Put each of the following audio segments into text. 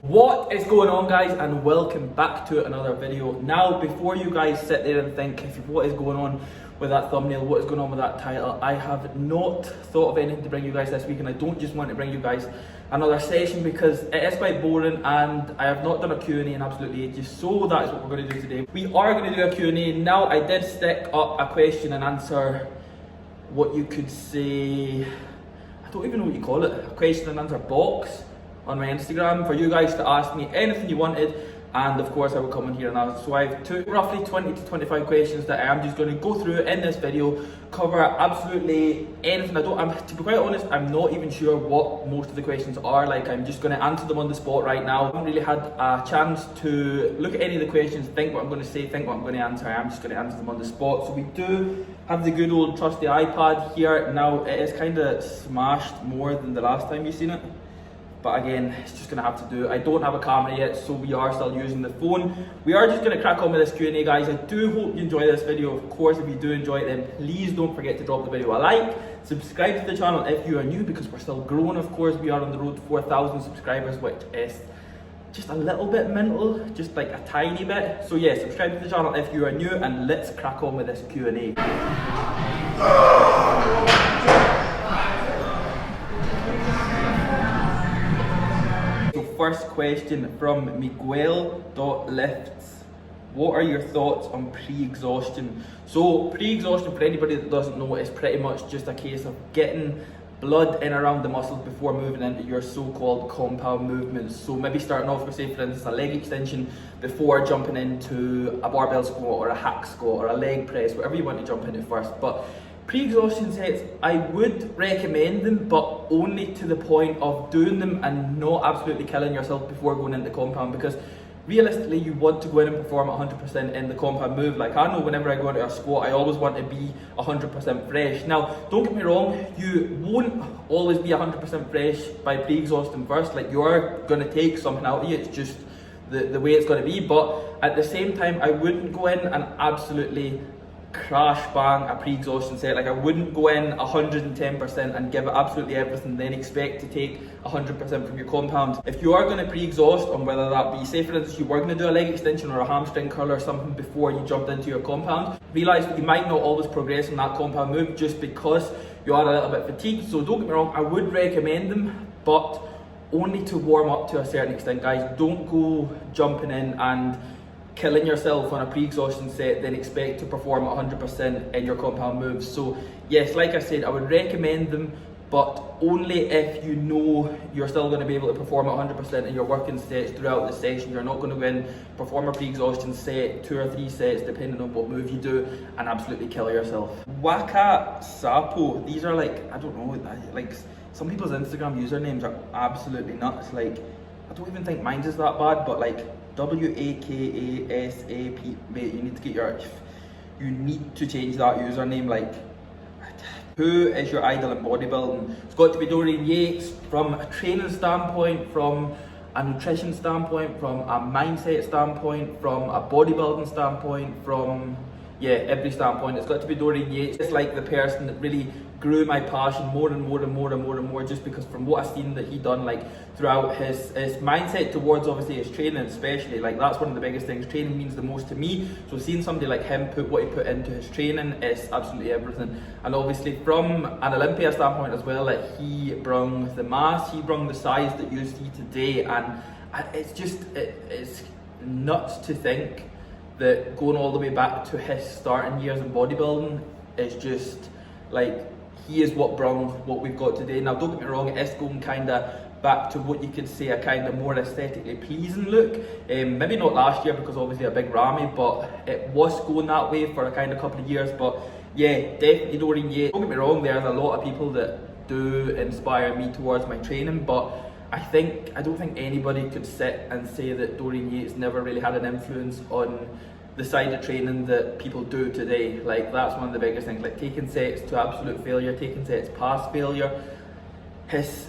What is going on, guys, and welcome back to another video. Now, before you guys sit there and think what is going on with that thumbnail, what is going on with that title, I have not thought of anything to bring you guys this week, and I don't just want to bring you guys another session because it is quite boring and I have not done a Q&A in absolutely ages, so that is what we're going to do today. We are going to do a Q&A. Now, I did stick up a question and answer, what you could say, I don't even know what you call it, a question and answer box on my Instagram for you guys to ask me anything you wanted, and of course I will come in here and ask. So I've took roughly 20 to 25 questions that I am just going to go through in this video, cover absolutely anything. To be quite honest, I'm not even sure what most of the questions are. Like, I'm just going to answer them on the spot right now. I haven't really had a chance to look at any of the questions, think what I'm going to say, think what I'm going to answer. I am just going to answer them on the spot. So we do have the good old trusty iPad here. Now, it is kind of smashed more than the last time you've seen it, but again, it's just going to have to do. I don't have a camera yet, so we are still using the phone. We are just going to crack on with this Q&A, guys. I do hope you enjoy this video. Of course, if you do enjoy it, then please don't forget to drop the video a like. Subscribe to the channel if you are new, because we're still growing, of course. We are on the road to 4,000 subscribers, which is just a little bit mental, just like a tiny bit. So yeah, subscribe to the channel if you are new, and let's crack on with this Q&A. First question from Miguel.lifts. What are your thoughts on pre-exhaustion? So pre-exhaustion, for anybody that doesn't know, is pretty much just a case of getting blood in around the muscles before moving into your so-called compound movements. So maybe starting off with, say for instance, a leg extension before jumping into a barbell squat or a hack squat or a leg press, whatever you want to jump into first. But pre-exhaustion sets, I would recommend them, but only to the point of doing them and not absolutely killing yourself before going into compound, because realistically you want to go in and perform 100% in the compound move. Like, I know whenever I go into a squat, I always want to be 100% fresh. Now, don't get me wrong, you won't always be 100% fresh by pre-exhausting first. Like, you are going to take something out of you, it's just the way it's going to be. But at the same time, I wouldn't go in and absolutely crash bang a pre-exhaustion set. Like, I wouldn't go in 110% and give it absolutely everything, then expect to take 100% from your compound. If you are going to pre-exhaust on, whether that be, say for instance, you were going to do a leg extension or a hamstring curl or something before you jumped into your compound, realize that you might not always progress in that compound move just because you are a little bit fatigued. So don't get me wrong, I would recommend them, but only to warm up to a certain extent, guys. Don't go jumping in and killing yourself on a pre-exhaustion set, then expect to perform 100% in your compound moves. So yes, like I said, I would recommend them, but only if you know you're still going to be able to perform 100% in your working sets throughout the session. You're not going to go in, perform a pre-exhaustion set, 2 or 3 sets, depending on what move you do, and absolutely kill yourself. Waka Sapo, these are like, I don't know, like some people's Instagram usernames are absolutely nuts. Like, I don't even think mine's is that bad, but like WAKASAP, mate, you need to change that username. Like, who is your idol in bodybuilding? It's got to be Dorian Yates, from a training standpoint, from a nutrition standpoint, from a mindset standpoint, from a bodybuilding standpoint, from every standpoint. It's got to be Dorian Yates. It's like the person that really grew my passion more and more and more and more and more, just because from what I've seen that he done, like throughout his mindset towards obviously his training, especially, like that's one of the biggest things. Training means the most to me, so seeing somebody like him put what he put into his training is absolutely everything. And obviously from an Olympia standpoint as well, like he brung the mass, he brung the size that you see today, and it's nuts to think that going all the way back to his starting years in bodybuilding is just like, he is what brung what we've got today. Now, don't get me wrong, it is going kind of back to what you could say a kind of more aesthetically pleasing look. Maybe not last year because obviously a big Rami, but it was going that way for a kind of couple of years. But yeah, definitely Dorian Yates. Don't get me wrong, there's a lot of people that do inspire me towards my training, but I don't think anybody could sit and say that Dorian Yates never really had an influence on the side of training that people do today. Like, that's one of the biggest things, like taking sets to absolute failure, taking sets past failure. His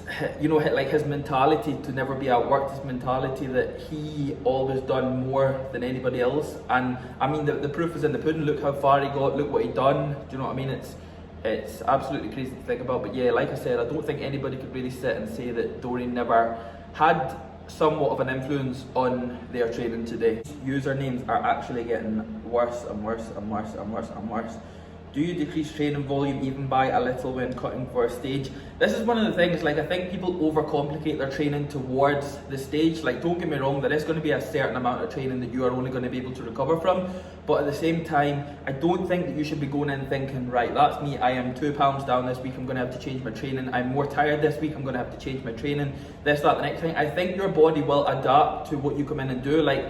mentality to never be outworked, his mentality that he always done more than anybody else. And I mean, the proof is in the pudding. Look how far he got, look what he done. Do you know what I mean? It's absolutely crazy to think about. But yeah, like I said, I don't think anybody could really sit and say that Dorian never had somewhat of an influence on their training today. Usernames are actually getting worse and worse and worse and worse and worse. Do you decrease training volume even by a little when cutting for a stage? This is one of the things, like, I think people overcomplicate their training towards the stage. Like, don't get me wrong, there is going to be a certain amount of training that you are only going to be able to recover from, but at the same time, I don't think that you should be going in thinking, right, that's me, I am 2 pounds down this week, I'm going to have to change my training, I'm more tired this week, I'm going to have to change my training, this, that, the next thing. I think your body will adapt to what you come in and do. Like,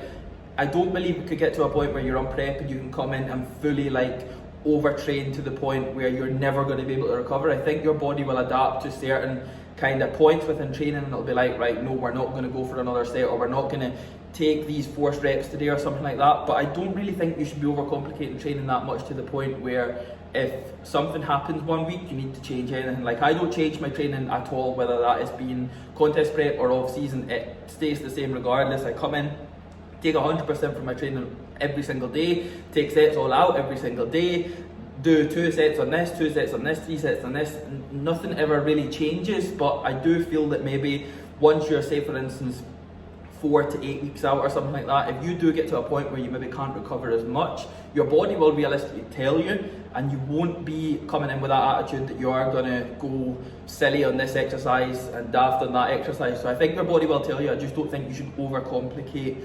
I don't believe it could get to a point where you're on prep and you can come in and fully, like, overtrain to the point where you're never going to be able to recover. I think your body will adapt to certain kind of points within training, and it'll be like, right, no, we're not going to go for another set, or we're not going to take these forced reps today or something like that. But I don't really think you should be overcomplicating training that much to the point where if something happens one week, you need to change anything. Like, I don't change my training at all, whether that is being contest prep or off season. It stays the same regardless. I come in, take 100% from my training every single day, take sets all out every single day, do 2 sets on this, 2 sets on this, 3 sets on this. Nothing ever really changes, but I do feel that maybe once you're, say for instance, 4 to 8 weeks out or something like that, if you do get to a point where you maybe can't recover as much, your body will realistically tell you, and you won't be coming in with that attitude that you are going to go silly on this exercise and daft on that exercise. So I think your body will tell you. I just don't think you should overcomplicate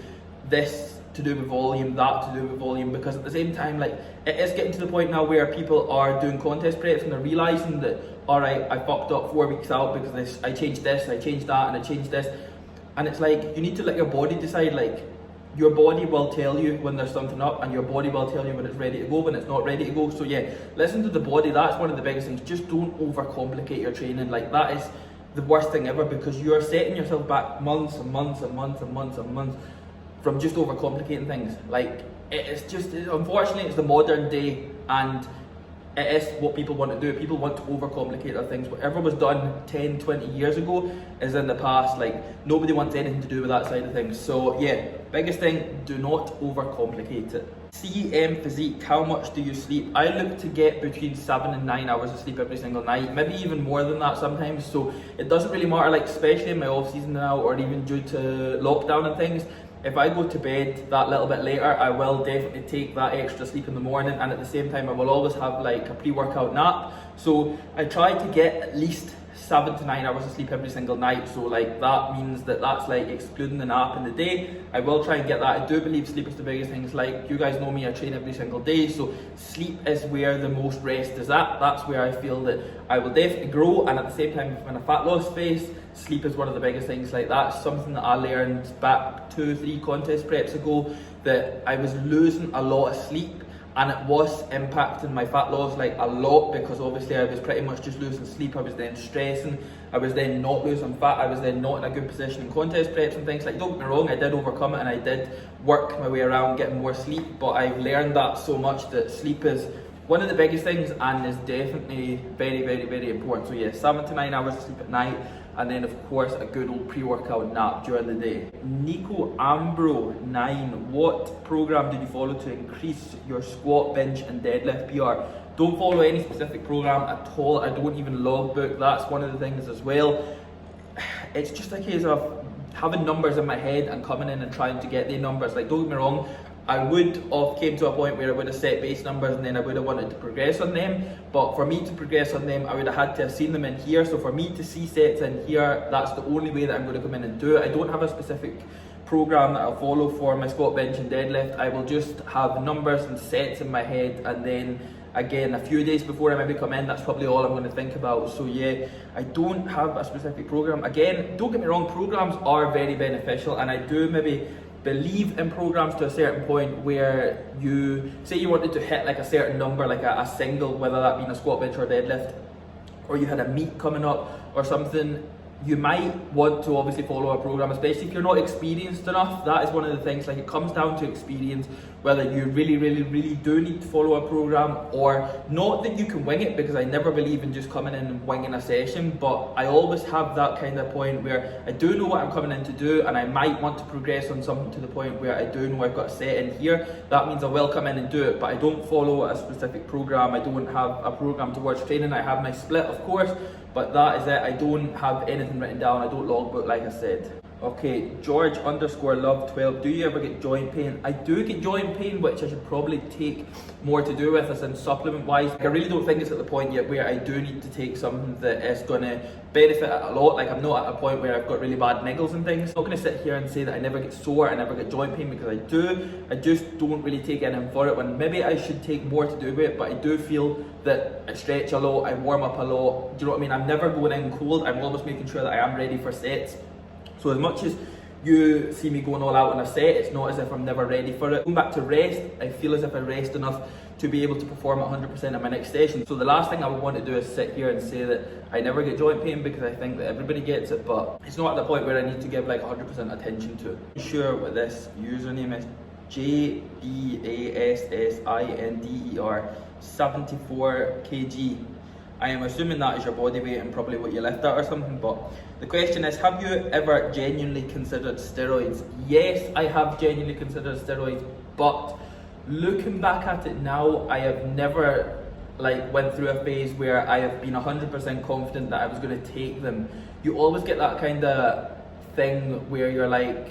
this to do with volume, that to do with volume, because at the same time, like, it is getting to the point now where people are doing contest preps and they're realising that, alright, I fucked up 4 weeks out because I changed this, I changed that, and I changed this. And it's like, you need to let your body decide. Like, your body will tell you when there's something up, and your body will tell you when it's ready to go, when it's not ready to go. So yeah, listen to the body. That's one of the biggest things. Just don't overcomplicate your training. Like, that is the worst thing ever, because you're setting yourself back months and months and months and months and months from just overcomplicating things. Like, unfortunately, it's the modern day, and it is what people want to do. People want to overcomplicate their things. Whatever was done 10, 20 years ago is in the past. Like, nobody wants anything to do with that side of things. So yeah, biggest thing, do not overcomplicate it. CM Physique, how much do you sleep? I look to get between 7 and 9 hours of sleep every single night, maybe even more than that sometimes. So it doesn't really matter, like, especially in my off season now, or even due to lockdown and things. If I go to bed that little bit later, I will definitely take that extra sleep in the morning, and at the same time I will always have like a pre-workout nap. So I try to get at least 7 to 9 hours of sleep every single night. So like, that means that that's like excluding the nap in the day. I will try and get that. I do believe sleep is the biggest thing. It's like, you guys know me, I train every single day, so sleep is where the most rest is at. That's where I feel that I will definitely grow, and at the same time, if I'm in a fat loss phase, sleep is one of the biggest things. Like, that's something that I learned back 2-3 contest preps ago, that I was losing a lot of sleep, and it was impacting my fat loss like a lot, because obviously I was pretty much just losing sleep. I was then stressing, I was then not losing fat, I was then not in a good position in contest preps and things. Like, don't get me wrong, I did overcome it and I did work my way around getting more sleep, but I've learned that so much that sleep is one of the biggest things, and is definitely very, very, very important. So yeah, 7 to 9 hours of sleep at night, and then of course a good old pre-workout nap during the day. Nico Ambro 9, what program did you follow to increase your squat, bench and deadlift PR? Don't follow any specific program at all. I don't even logbook. That's one of the things as well. It's just a case of having numbers in my head and coming in and trying to get the numbers. Like, don't get me wrong, I would have came to a point where I would have set base numbers, and then I would have wanted to progress on them. But for me to progress on them, I would have had to have seen them in here. So for me to see sets in here, that's the only way that I'm going to come in and do it. I don't have a specific program that I'll follow for my squat, bench and deadlift. I will just have numbers and sets in my head, and then again, a few days before I maybe come in, that's probably all I'm going to think about. So yeah, I don't have a specific program. Again, don't get me wrong, programs are very beneficial, and I do maybe believe in programs to a certain point, where you say you wanted to hit like a certain number, like a single, whether that be in a squat, bench or deadlift, or you had a meet coming up or something. You might want to obviously follow a program, especially if you're not experienced enough. That is one of the things. Like, it comes down to experience, whether you really, really, really do need to follow a program or not. That you can wing it, because I never believe in just coming in and winging a session, but I always have that kind of point where I do know what I'm coming in to do, and I might want to progress on something to the point where I do know I've got a set in here. That means I will come in and do it, but I don't follow a specific program. I don't have a program towards training. I have my split, of course, but that is it. I don't have anything written down. I don't logbook, like I said. Okay, George underscore love 12. Do you ever get joint pain? I do get joint pain, which I should probably take more to do with, as in supplement wise. I really don't think it's at the point yet where I do need to take something that is going to benefit it a lot. Like, I'm not at a point where I've got really bad niggles and things. I'm not going to sit here and say that I never get sore, I never get joint pain, because I do. I just don't really take anything for it, when maybe I should take more to do with it. But I do feel that I stretch a lot, I warm up a lot. Do you know what I mean? I'm never going in cold. I'm always making sure that I am ready for sets. So as much as you see me going all out on a set, it's not as if I'm never ready for it. Going back to rest, I feel as if I rest enough to be able to perform 100% of my next session. So the last thing I would want to do is sit here and say that I never get joint pain, because I think that everybody gets it, but it's not at the point where I need to give like 100% attention to it. I'm sure what this username is. JBASSINDER 74 kg. I am assuming that is your body weight and probably what you lift at or something, but the question is, have you ever genuinely considered steroids? Yes, I have genuinely considered steroids, but looking back at it now, I have never went through a phase where I have been 100% confident that I was going to take them. You always get that kind of thing where you're like,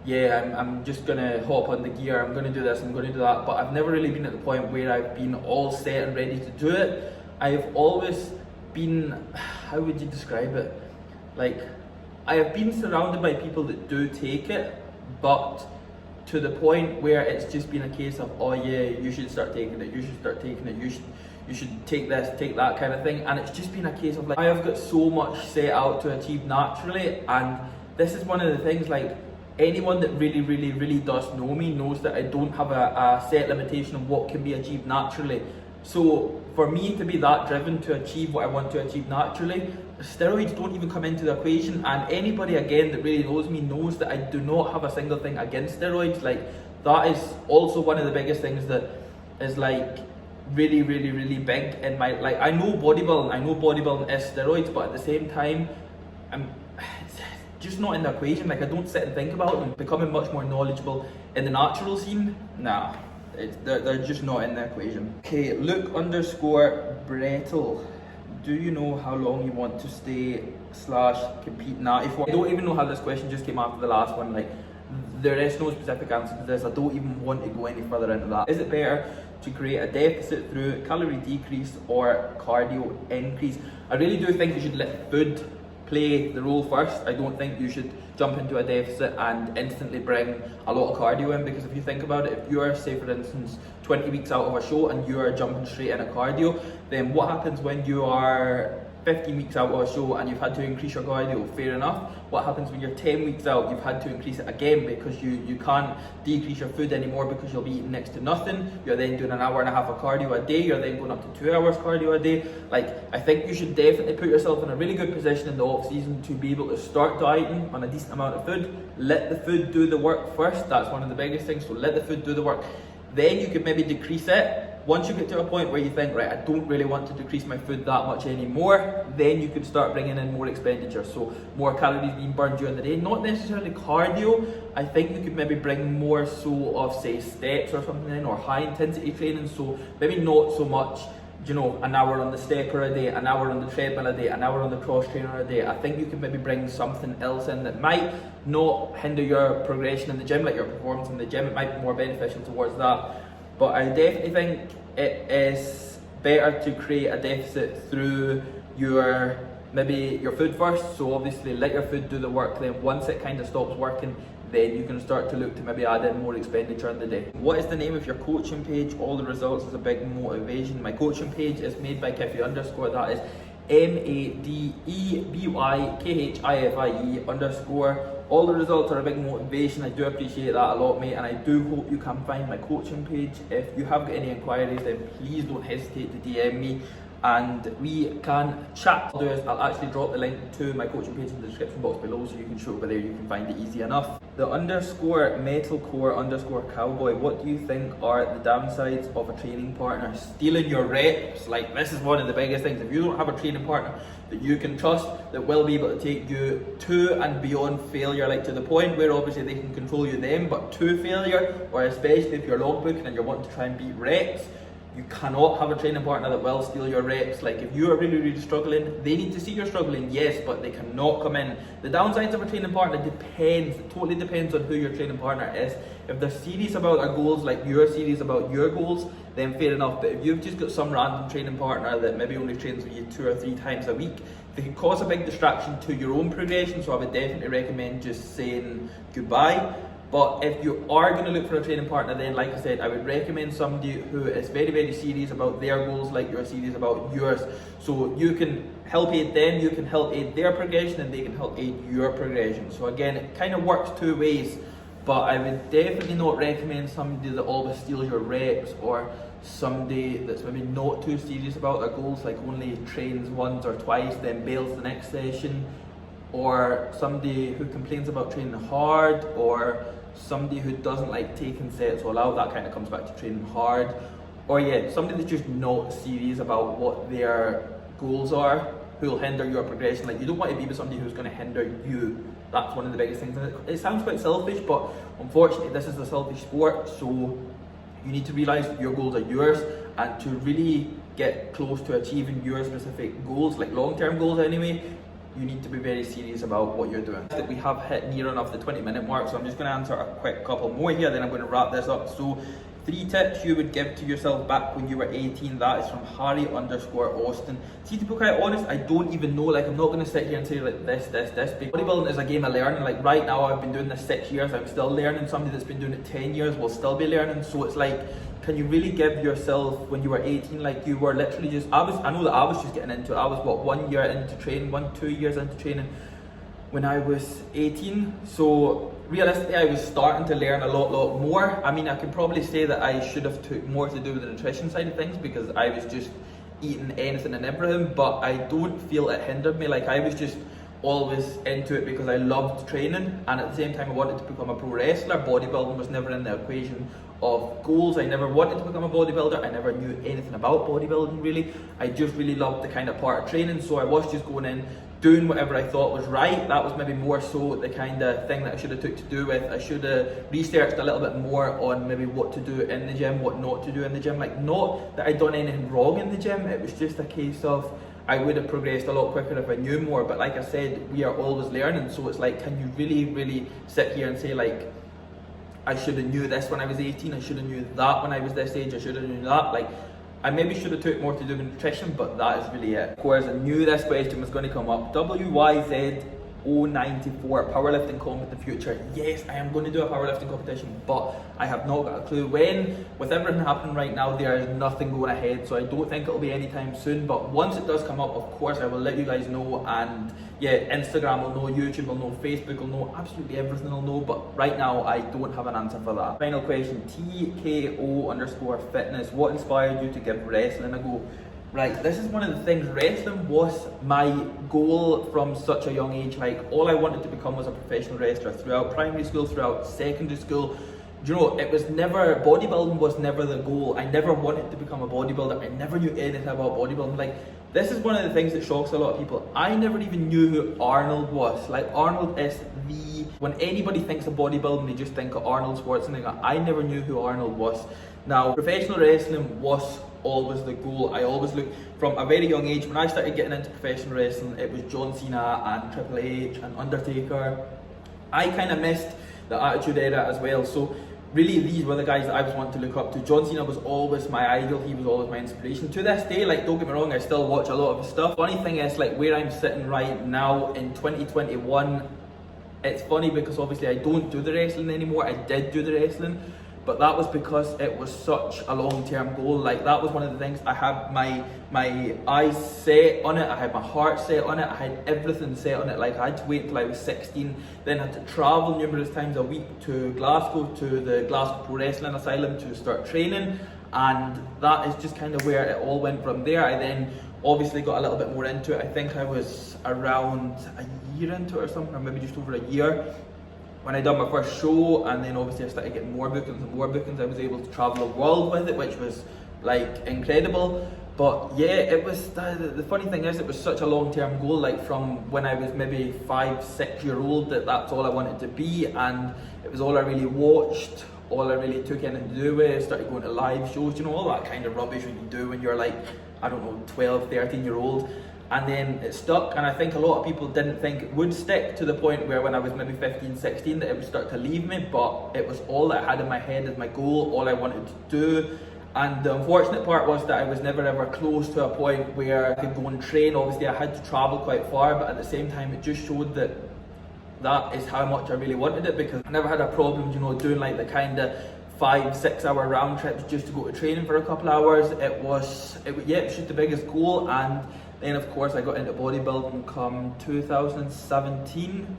yeah, I'm just going to hop on the gear, I'm going to do this, I'm going to do that, but I've never really been at the point where I've been all set and ready to do it. I've always been, how would you describe it? Like, I have been surrounded by people that do take it, but to the point where it's just been a case of, oh yeah, you should start taking it, you should start taking it, you should take this, take that kind of thing. And it's just been a case of like, I have got so much set out to achieve naturally, and this is one of the things, like, anyone that really does know me knows that I don't have a set limitation of what can be achieved naturally. So for me to be that driven to achieve what I want to achieve naturally, steroids don't even come into the equation. And anybody, again, that really knows me knows that I do not have a single thing against steroids. Like, that is also one of the biggest things that is like really big in my, like, I know bodybuilding is steroids, but at the same time, it's just not in the equation. Like, I don't sit and think about them. Becoming much more knowledgeable in the natural scene, nah. They're just not in the equation. Okay, Luke underscore Brettel. Do you know how long you want to stay / compete natty for? I don't even know how this question just came after the last one. Like, there is no specific answer to this. I don't even want to go any further into that. Is it better to create a deficit through calorie decrease or cardio increase? I really do think you should let food play the role first. I don't think you should jump into a deficit and instantly bring a lot of cardio in, because if you think about it, if you're, say for instance, 20 weeks out of a show and you are jumping straight into cardio, then what happens when you are 15 weeks out of a show and you've had to increase your cardio? Fair enough. What happens when you're 10 weeks out, you've had to increase it again, because you can't decrease your food anymore because you'll be eating next to nothing. You're then doing an hour and a half of cardio a day, you're then going up to 2 hours cardio a day. Like, I think you should definitely put yourself in a really good position in the off season to be able to start dieting on a decent amount of food. Let the food do the work first. That's one of the biggest things. So let the food do the work. Then you could maybe decrease it. Once you get to a point where you think, right, I don't really want to decrease my food that much anymore, then you could start bringing in more expenditure. So more calories being burned during the day, not necessarily cardio. I think you could maybe bring more so of, say, steps or something in, or high intensity training. So maybe not so much, you know, an hour on the stepper a day, an hour on the treadmill a day, an hour on the cross trainer a day. I think you can maybe bring something else in that might not hinder your progression in the gym, like your performance in the gym. It might be more beneficial towards that. But I definitely think it is better to create a deficit through your food first. So obviously let your food do the work. Then once it kind of stops working, then you can start to look to maybe add in more expenditure in the day. What is the name of your coaching page? All the results is a big motivation. My coaching page is made by Kiffy underscore. That is MADEBYKHIFIE_. All the results are a big motivation. I do appreciate that a lot, mate, and I do hope you can find my coaching page. If you have got any inquiries, then please don't hesitate to DM me and we can chat. What I'll do is I'll actually drop the link to my coaching page in the description box below, so you can show over there, you can find it easy enough. The _metalcore_cowboy, what do you think are the downsides of a training partner stealing your reps? Like, this is one of the biggest things. If you don't have a training partner that you can trust, that will be able to take you to and beyond failure, like to the point where obviously they can control you then, but to failure, or especially if you're logbooking and you're wanting to try and beat reps, You cannot have a training partner that will steal your reps. Like if you are really struggling, they need to see you're struggling, yes, but they cannot come in. The downsides of a training partner depends, it totally depends on who your training partner is. If they're serious about their goals, like you're serious about your goals, then fair enough. But if you've just got some random training partner that maybe only trains with you 2 or 3 times a week, they can cause a big distraction to your own progression, so I would definitely recommend just saying goodbye. But if you are going to look for a training partner, then like I said, I would recommend somebody who is very serious about their goals like you're serious about yours. So you can help aid them, you can help aid their progression, and they can help aid your progression. So again, it kind of works 2 ways, but I would definitely not recommend somebody that always steals your reps, or somebody that's maybe not too serious about their goals, like only trains once or twice, then bails the next session, or somebody who complains about training hard, or somebody who doesn't like taking sets all out. That kind of comes back to training hard. Or yeah, somebody that's just not serious about what their goals are, who will hinder your progression. Like you don't want to be with somebody who's going to hinder you. That's one of the biggest things. And it sounds quite selfish, but unfortunately this is a selfish sport, so you need to realise your goals are yours, and to really get close to achieving your specific goals, like long-term goals anyway, you need to be very serious about what you're doing. We have hit near enough the 20-minute mark, so I'm just going to answer a quick couple more here, then I'm going to wrap this up. So 3 tips you would give to yourself back when you were 18. That is from Harry_Austin. See, to be quite honest, I don't even know. Like, I'm not going to sit here and say like this. Bodybuilding is a game of learning. Like right now, I've been doing this 6 years. I'm still learning. Somebody that's been doing it 10 years will still be learning. So it's like, can you really give yourself when you were 18? Like you were literally just. I know that I was just getting into it. I was what, 1 year into training, 2 years into training when I was 18. So realistically, I was starting to learn a lot more. I mean, I can probably say that I should have took more to do with the nutrition side of things, because I was just eating anything and everything, but I don't feel it hindered me. Like I was just always into it because I loved training, and at the same time I wanted to become a pro wrestler. Bodybuilding was never in the equation of goals. I never wanted to become a bodybuilder. I never knew anything about bodybuilding really. I just really loved the kind of part of training, so I was just going in, doing whatever I thought was right. That was maybe more so the kind of thing that I should have took to do with. I should have researched a little bit more on maybe what to do in the gym, what not to do in the gym. Like, not that I'd done anything wrong in the gym, it was just a case of I would have progressed a lot quicker if I knew more. But like I said, we are always learning, so it's like, can you really sit here and say like, I should have knew this when I was 18, I should have knew that when I was this age, I should have knew that. Like, I maybe should have took more to do with nutrition, but that is really it. Of course, I knew this question was going to come up. WYZ094, powerlifting comp in the future. Yes, I am going to do a powerlifting competition, but I have not got a clue when. With everything happening right now, there is nothing going ahead, so I don't think it'll be anytime soon. But once it does come up, of course, I will let you guys know. And yeah, Instagram will know, YouTube will know, Facebook will know, absolutely everything will know. But right now, I don't have an answer for that. Final question, TKO_fitness. What inspired you to give wrestling a go? Right, this is one of the things. Wrestling was my goal from such a young age. Like, all I wanted to become was a professional wrestler throughout primary school, throughout secondary school. Do you know, it was never, bodybuilding was never the goal. I never wanted to become a bodybuilder. I never knew anything about bodybuilding. Like, this is one of the things that shocks a lot of people. I never even knew who Arnold was. Like, Arnold is when anybody thinks of bodybuilding, they just think of Arnold Schwarzenegger. I never knew who Arnold was. Now, professional wrestling was always the goal. I always looked from a very young age. When I started getting into professional wrestling, it was John Cena and Triple H and Undertaker. I kind of missed the Attitude Era as well. So really, these were the guys that I was wanting to look up to. John Cena was always my idol. He was always my inspiration. To this day, like, don't get me wrong, I still watch a lot of his stuff. Funny thing is, like, where I'm sitting right now in 2021, it's funny because obviously I don't do the wrestling anymore. I did do the wrestling, but that was because it was such a long-term goal. Like, that was one of the things. I had my eyes set on it, I had my heart set on it, I had everything set on it. Like, I had to wait till I was 16, then I had to travel numerous times a week to Glasgow, to the Glasgow Pro Wrestling Asylum to start training, and that is just kind of where it all went from there. I then obviously got a little bit more into it. I think I was around a year into it or something, or maybe just over a year, when I done my first show, and then obviously I started getting more bookings and more bookings. I was able to travel the world with it, which was like incredible. But yeah, it was, the funny thing is, it was such a long-term goal, like from when I was maybe 5-6 years old, that's all I wanted to be, and it was all I really watched, all I really took anything to do with it. Started going to live shows, you know, all that kind of rubbish when you do when you're like, I don't know, 12, 13-year-old. And then it stuck, and I think a lot of people didn't think it would stick, to the point where when I was maybe 15, 16, that it would start to leave me, but it was all that I had in my head as my goal, all I wanted to do. And the unfortunate part was that I was never ever close to a point where I could go and train. Obviously I had to travel quite far, but at the same time it just showed that that is how much I really wanted it, because I never had a problem, you know, doing like the kind of 5-6 hour round trips just to go to training for a couple of hours. It was just the biggest goal. And then of course I got into bodybuilding come 2017,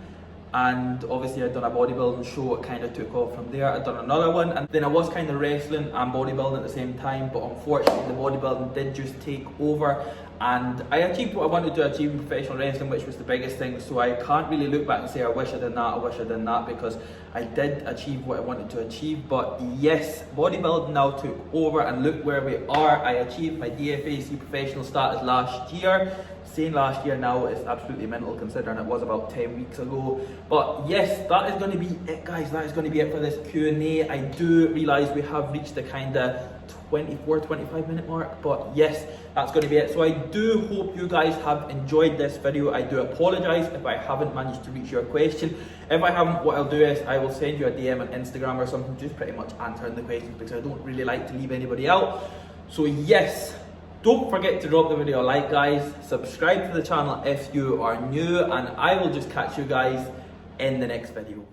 and obviously I'd done a bodybuilding show. It kind of took off from there. I'd done another one, and then I was kind of wrestling and bodybuilding at the same time, but unfortunately the bodybuilding did just take over, and I achieved what I wanted to achieve in professional wrestling, which was the biggest thing. So I can't really look back and say I wish I'd done that, I wish I'd done that, because I did achieve what I wanted to achieve. But yes, bodybuilding now took over, and look where we are. I achieved my DFAC professional status last year. Saying last year now is absolutely mental, considering it was about 10 weeks ago. But yes, that is going to be it, guys. That is going to be it for this Q&A. I do realise we have reached the kind of 24-25 minute mark, but yes, that's going to be it. So I do hope you guys have enjoyed this video. I do apologise if I haven't managed to reach your question. If I haven't, what I'll do is I will send you a DM on Instagram or something, just pretty much answering the questions, because I don't really like to leave anybody out. So yes, don't forget to drop the video a like, guys. Subscribe to the channel if you are new, and I will just catch you guys in the next video.